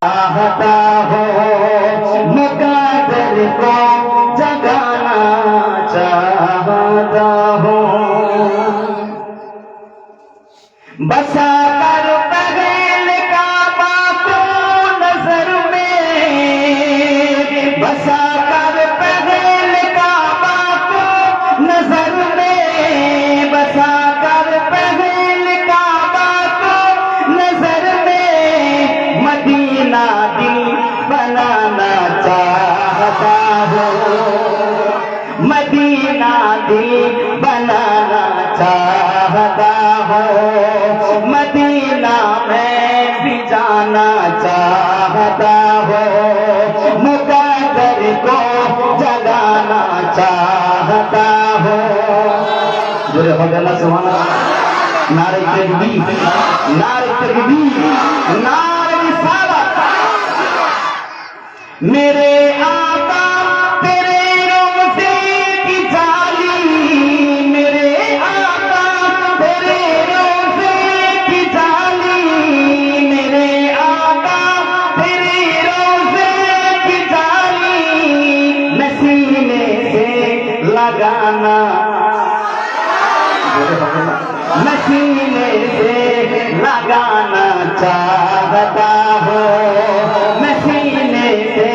चाहता हो मुकद्दर को जगाना चाहता हो बसा कर पहल काबा को नजर में बसा कर पहल काबा को नजर में बसा कर पहल काबा को नजर में मदीना दिल बनाना चाहता हो मदीना दिल बनाना चाहता हो मदीना में भी जाना चाहता हो मुकद्दर को जगाना चाहता हो जोरे हो गया सुभान अल्लाह नारे तकबीर नारे रिसालत मेरे आका तेरे रोज़े की जाली मेरे आका तेरे रोज़े की जाली मेरे आका तेरे रोज़े की जाली नसीने से लगाना मसीने से लगाना चाहता हो मसीने से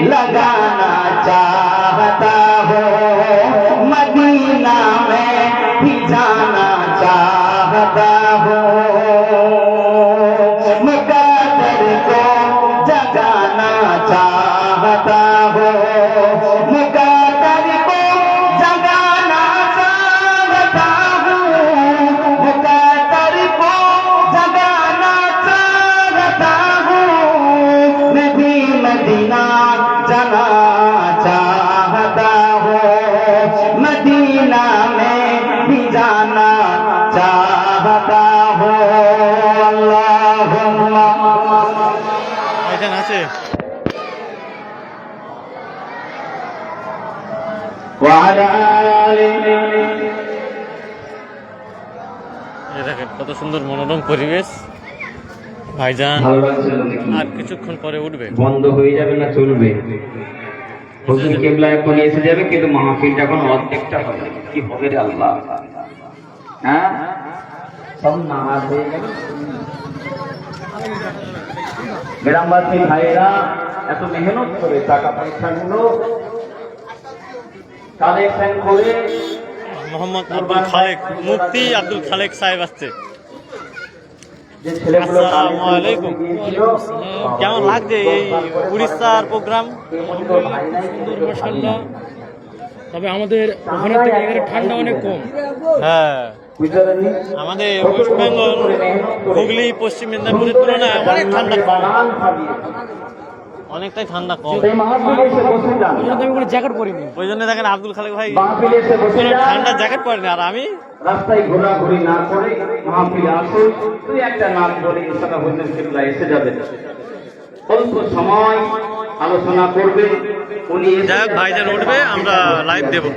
लगाना चाहता हो मदीना में भी जाना चाहता हो मुकद्दर को जगाना चाहता हो मुकद्दर को जगाना चाहता हूँ मुकद्दर को जगाना चाहता हूँ मैं भी मदीना जाना चाहता हूँ मदीना में भी जाना चाहता हूँ अल्लाहुम्मा এখানে আছে وعلى آله এই দেখেন কত সুন্দর মনোরম পরিবেশ ভাইজান ভালো লাগছে নাকি আর কিছুক্ষণ পরে উঠবে বন্ধ হয়ে যাবে না চলবে হুজুর কেবলা এখন এসে যাবে কিন্তু মাহফিলটা এখন অর্ধেকটা হবে কি হবে রে আল্লাহ হ্যাঁ সব নামাজ হয়ে যাবে গ্রামবাসী ভাইরা এত মেহনত করে টাকা পয়সা গুলো কালেকশন করে মোহাম্মদ আব্দুল খালেক মুফতি আব্দুল খালেক সাহেব আসছে যে ছেলেগুলো আসসালামু আলাইকুম কেমন লাগছে এই উড়িষ্যার প্রোগ্রাম সুন্দর মাশাআল্লাহ তবে আমাদের ওখানে থেকে এখানে ঠান্ডা অনেক কম হ্যাঁ আমাদের ওয়েস্ট বেঙ্গল হুগলি পশ্চিম মেদিনীপুরের তুলনায় অনেক ঠান্ডা কম অনেকটাই ঠান্ডা কম আমি কোনো জ্যাকেট পরিনি ওই জন্য দেখেন আব্দুল খালেক ভাই মাহফিলে এসে বসে কোনো যান। ঠান্ডা জ্যাকেট পরেনি আর আমি রাস্তায় ঘোরাঘুরি না করে মাহফিলে আসুন তুই একটা নাম বলে ইনশাআল্লাহ হুজুর কেবলা এসে যাবে অল্প সময় আলোচনা করবে উনি যাই হোক ভাইজান উঠবে আমরা লাইভ দেবো